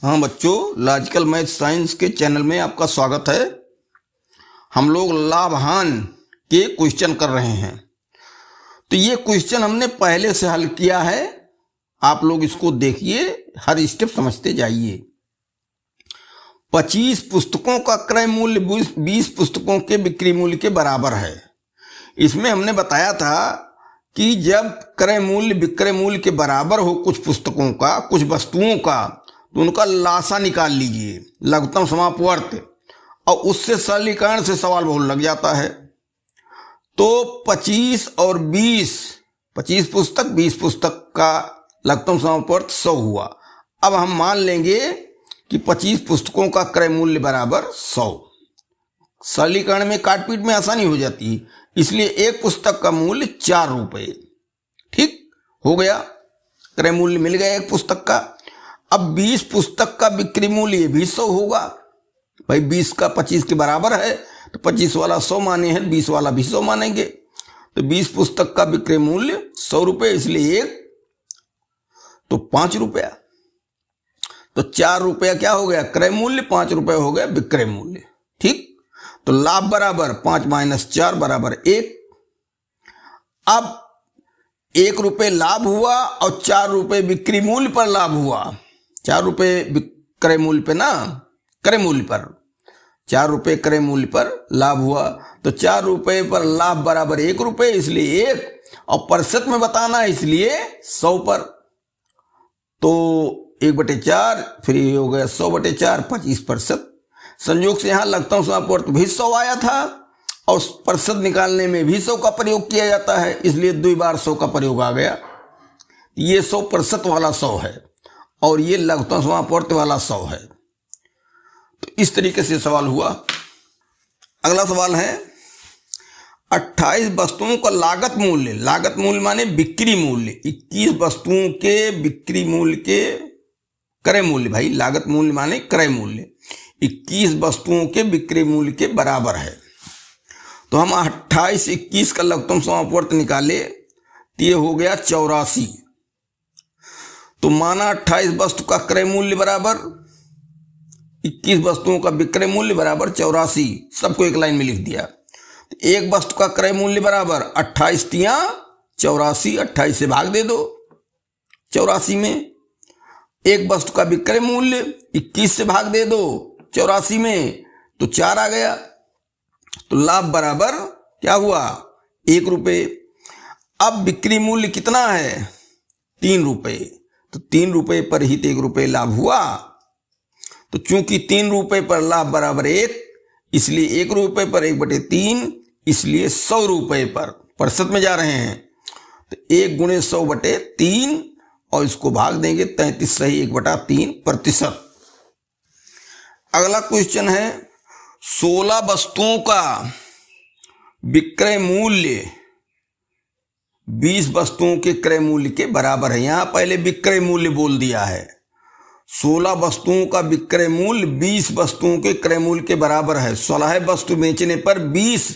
हाँ बच्चों, logical math science के चैनल में आपका स्वागत है। हम लोग लाभ हानि के क्वेश्चन कर रहे हैं। तो ये क्वेश्चन हमने पहले से हल किया है, आप लोग इसको देखिए, हर स्टेप समझते जाइए। 25 पुस्तकों का क्रय मूल्य 20 पुस्तकों के बिक्री मूल्य के बराबर है। इसमें हमने बताया था कि जब क्रय मूल्य विक्रय मूल्य के बराबर हो कुछ पुस्तकों का, कुछ वस्तुओं का, तो उनका लासा निकाल लीजिए, लघुत्तम समापवर्त, और उससे सरलीकरण से सवाल बहुत लग जाता है। तो 25 और 20, 25 पुस्तक 20 पुस्तक का लघुत्तम समापवर्त 100 हुआ। अब हम मान लेंगे कि 25 पुस्तकों का क्रय मूल्य बराबर 100। सरलीकरण में काट पीट में आसानी हो जाती है, इसलिए एक पुस्तक का मूल्य 4 रुपये। ठीक हो गया, क्रय मूल्य मिल गया एक पुस्तक का। अब 20 पुस्तक का बिक्री मूल्य भी 100 होगा। भाई 20 का 25 के बराबर है, तो 25 वाला 100 माने हैं, 20 वाला भी 100 मानेंगे। तो 20 पुस्तक का बिक्री मूल्य 100 रुपये, इसलिए एक तो 5 रुपया। तो 4 रुपया क्या हो गया क्रय मूल्य, 5 रुपये हो गया विक्रय मूल्य। ठीक, तो लाभ बराबर 5 माइनस 4 बराबर 1। अब 1 रुपये लाभ हुआ और 4 रुपये बिक्री मूल्य पर लाभ हुआ। 4 रुपये क्रय मूल्य पे ना, क्रय मूल्य पर 4 रुपये क्रय मूल्य पर लाभ हुआ। तो 4 रुपये पर लाभ बराबर 1 रुपये, इसलिए 1, और प्रतिशत में बताना है इसलिए 100 पर। तो 1/4, फिर ये हो गया 100/4, 25%। संयोग से यहां लघुत्तम समापवर्त भी 100 आया था, और प्रतिशत निकालने में भी 100 का प्रयोग किया जाता है, इसलिए 2 बार 100 का प्रयोग आ गया। ये 100% वाला 100 है, और ये लघुत्तम समापवर्त वाला 100 है। तो इस तरीके से सवाल हुआ। अगला सवाल है 28 वस्तुओं का लागत मूल्य, लागत मूल्य माने बिक्री मूल्य, 21 वस्तुओं के बिक्री मूल्य के क्रय मूल्य, भाई लागत मूल्य माने क्रय मूल्य, 21 वस्तुओं के बिक्री मूल्य के बराबर है। तो हम 28 21 का लघुत्तम समापवर्त निकाले, तो ये हो गया 84। तो माना 28 वस्तु का क्रय मूल्य बराबर 21 वस्तुओं का विक्रय मूल्य बराबर 84, सबको एक लाइन में लिख दिया। तो एक वस्तु का क्रय मूल्य बराबर 28 तिया 84, 28 से भाग दे दो 84 में। एक वस्तु का विक्रय मूल्य 21 से भाग दे दो 84 में, तो 4 आ गया। तो लाभ बराबर क्या हुआ 1 रुपये। अब बिक्री मूल्य कितना है 3 रुपये, तो 3 रुपये पर ही 1 रुपये लाभ हुआ। तो चूंकि 3 रुपये पर लाभ बराबर 1, इसलिए 1 रुपये पर 1/3, इसलिए 100 रुपये पर, प्रतिशत में जा रहे हैं, तो 1 × 100/3, और इसको भाग देंगे 33 सही 1/3%। अगला क्वेश्चन है 16 वस्तुओं का विक्रय मूल्य 20 वस्तुओं के क्रय मूल्य के बराबर है। यहां पहले विक्रय मूल्य बोल दिया है। 16 वस्तुओं का विक्रय मूल्य 20 वस्तुओं के क्रय मूल्य के बराबर है। 16 वस्तु बेचने पर 20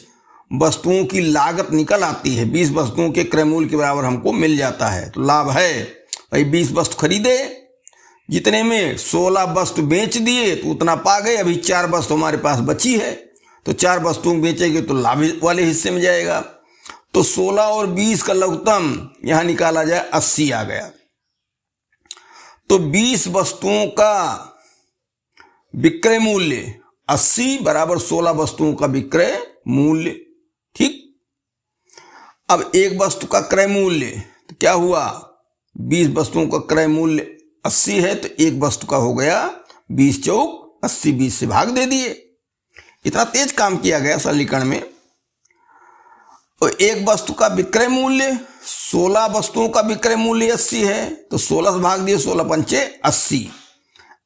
वस्तुओं की लागत निकल आती है, 20 वस्तुओं के क्रय मूल्य के बराबर हमको मिल जाता है। तो लाभ है भाई 20 वस्तु खरीदे, जितने में 16 वस्तु बेच दिए तो उतना पा गए। अभी 4 वस्तु हमारे पास बची है, तो 4 वस्तुओं बेचेंगे तो लाभ वाले हिस्से में जाएगा। तो 16 और 20 का लघुत्तम यहां निकाला जाए 80 आ गया। तो 20 वस्तुओं का विक्रय मूल्य 80 बराबर 16 वस्तुओं का विक्रय मूल्य। ठीक, अब एक वस्तु का क्रय मूल्य तो क्या हुआ 20 वस्तुओं का क्रय मूल्य 80 है, तो एक वस्तु का हो गया 20 चौक 80, 20 से भाग दे दिए। इतना तेज काम किया गया सरलीकरण में। तो एक वस्तु का विक्रय मूल्य 16 वस्तुओं का विक्रय मूल्य 80 है, तो 16 से भाग दिए, 16 पंचे 80।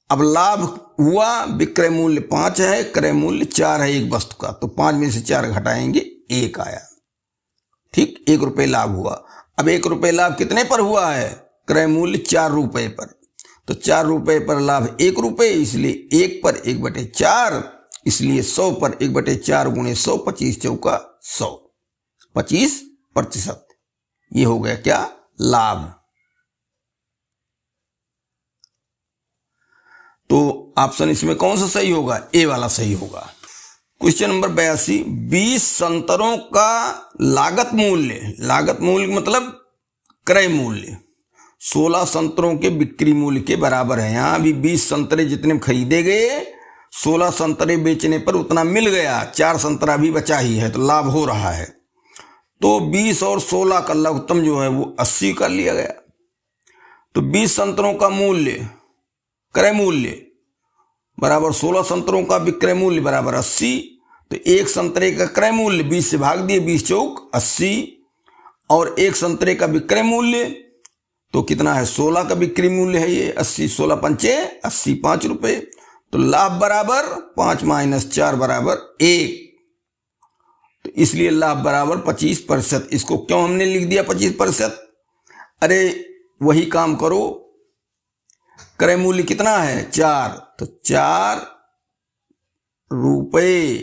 अब लाभ हुआ, विक्रय मूल्य 5 है, क्रय मूल्य 4 है एक वस्तु का, तो 5 में से 4 घटाएंगे 1 आया। ठीक, 1 रुपये लाभ हुआ। अब 1 रुपये लाभ कितने पर हुआ है क्रय मूल्य 4 रुपये पर, तो 4 रुपये पर लाभ 1 रुपये, इसलिए 1 पर 1/4, इसलिए 100 पर 1/4 × 100, 25 चौका 100, 25%। ये हो गया क्या लाभ। तो ऑप्शन इसमें कौन सा सही होगा? ए वाला सही होगा। क्वेश्चन नंबर 82, 20 संतरों का लागत मूल्य, लागत मूल्य मतलब क्रय मूल्य 16 संतरों के बिक्री मूल्य के बराबर है। यहां भी 20 संतरे जितने खरीदे गए, 16 संतरे बेचने पर उतना मिल गया, 4 संतरा भी बचा ही है, तो लाभ हो रहा है। तो 20 और 16 का लघुत्तम जो है वो 80 कर लिया गया। तो 20 संतरों का मूल्य क्रय मूल्य बराबर 16 संतरों का विक्रय मूल्य बराबर 80। तो एक संतरे का क्रय मूल्य 20 से भाग दिए, 20 चौक 80, और एक संतरे का विक्रय मूल्य तो कितना है? 16 का बिक्री मूल्य है ये 80, 16 पंचे 80, 5 रुपए। तो लाभ बराबर 5 माइनस 4 बराबर 1, तो इसलिए लाभ बराबर 25%। इसको क्यों हमने लिख दिया 25%? अरे वही काम करो, क्रय मूल्य कितना है? 4, तो 4 रुपए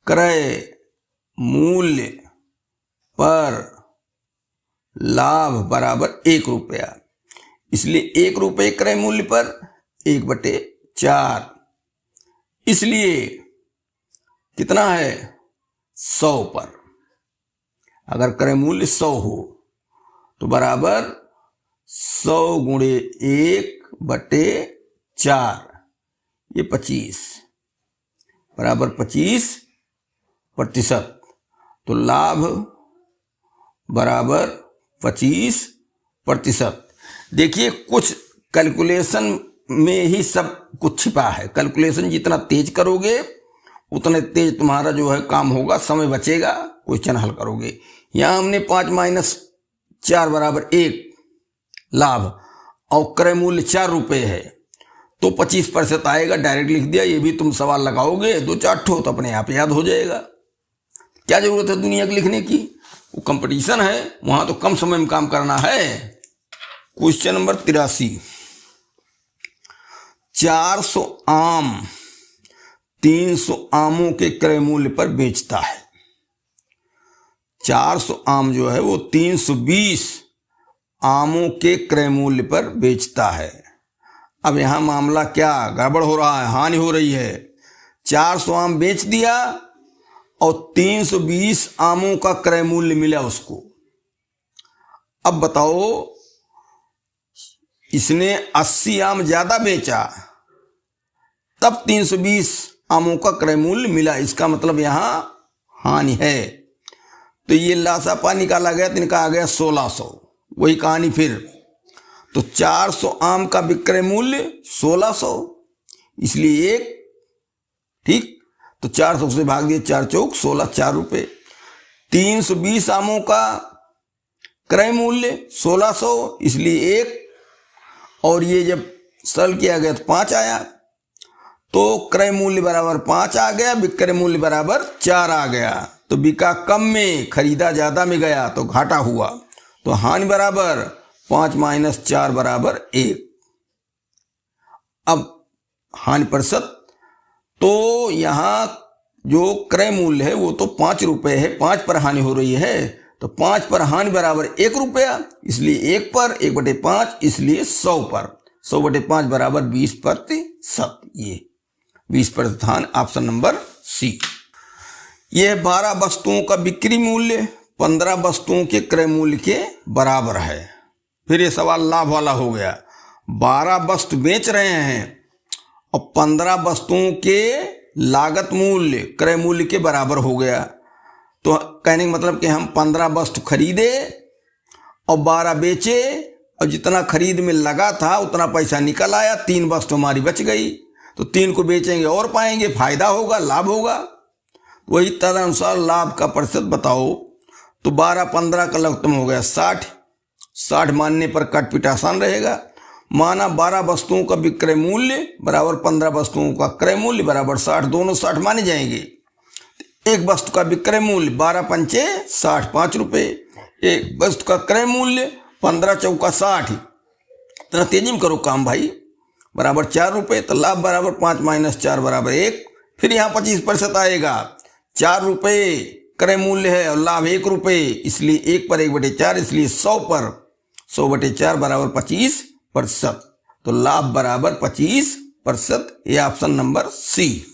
क्रय मूल्य पर लाभ बराबर 1 रुपया, इसलिए 1 रुपये क्रय मूल्य पर 1/4, इसलिए कितना है? 100 पर। अगर क्रय मूल्य 100 हो तो बराबर 100 गुणे 1/4, ये 25 बराबर 25%। तो लाभ बराबर 25%। देखिए कुछ कैलकुलेशन में ही सब कुछ छिपा है। कैलकुलेशन जितना तेज करोगे उतने तेज तुम्हारा जो है काम होगा, समय बचेगा, क्वेश्चन हल करोगे। यहां हमने 5 माइनस 4 बराबर 1 लाभ और क्रय मूल्य 4 रुपए है, तो 25% आएगा, डायरेक्ट लिख दिया। ये भी तुम सवाल लगाओगे 2-4 ठो तो अपने आप याद हो जाएगा। क्या जरूरत है दुनिया की लिखने की? वो कंपटीशन है, वहां तो कम समय में काम करना है। क्वेश्चन नंबर 83, 400 आम 300 आमों के क्रय मूल्य पर बेचता है। 400 आम जो है वो 320 आमों के क्रय मूल्य पर बेचता है। अब यहां मामला क्या गड़बड़ हो रहा है? हानि हो रही है। 400 आम बेच दिया और 320 आमों का क्रय मूल्य मिला उसको। अब बताओ, इसने 80 आम ज्यादा बेचा तब 320 आमों का क्रय मूल्य मिला, इसका मतलब यहां हानि है। तो ये लासापा निकाला गया तो इनका आ गया 1600। वही कहानी फिर, तो 400 आम का विक्रय मूल्य 1600, इसलिए 1, ठीक, तो 400 से भाग दिए, 4 चौक 16, 4 रुपए। 320 आमों का क्रय मूल्य 1600, इसलिए 1, और ये जब सरल किया गया तो 5 आया, तो क्रय मूल्य बराबर 5 आ गया, विक्रय मूल्य बराबर 4 आ गया। तो बिका कम में, खरीदा ज्यादा में गया तो घाटा हुआ। तो हानि बराबर 5 माइनस 4 बराबर 1। अब हानि प्रतिशत, तो यहां जो क्रय मूल्य है वो तो 5 रुपए है, 5 पर हानि हो रही है, तो 5 पर हानि बराबर 1 रुपया, इसलिए 1 पर 1/5, इसलिए 100 पर 100/5 बराबर 20%। ये 20% हानि, ऑप्शन नंबर सी। यह 12 वस्तुओं का बिक्री मूल्य 15 वस्तुओं के क्रय मूल्य के बराबर है। फिर ये सवाल लाभ वाला हो गया। 12 वस्तु बेच रहे हैं और 15 वस्तुओं के लागत मूल्य क्रय मूल्य के बराबर हो गया। तो कहने का मतलब कि हम 15 वस्तु खरीदे और 12 बेचे, और जितना खरीद में लगा था उतना पैसा निकल आया, 3 वस्तु हमारी बच गई, तो 3 को बेचेंगे और पाएंगे, फायदा होगा, लाभ होगा। वही तदनुसार लाभ का प्रतिशत बताओ। तो 12-15 का लघुत्तम हो गया 60, 60 मानने पर काट पीट आसान रहेगा। माना 12 वस्तुओं का विक्रय मूल्य बराबर 15 वस्तुओं का क्रय मूल्य बराबर 60, दोनों 60 माने जाएंगे। एक वस्तु का विक्रय मूल्य 12 पंचे 60, 5 रुपए। एक वस्तु का क्रय मूल्य 15 चौका 60, इतना तेजी में करो काम भाई, बराबर 4 रुपए। तो लाभ बराबर 5 माइनस 4 बराबर 1। फिर यहाँ 25% आएगा। 4 रुपए क्रय मूल्य है और लाभ 1 रुपए, इसलिए 1 पर 1/4, इसलिए 100 पर 100/4 बराबर 25%। तो लाभ बराबर 25%, ये ऑप्शन नंबर सी।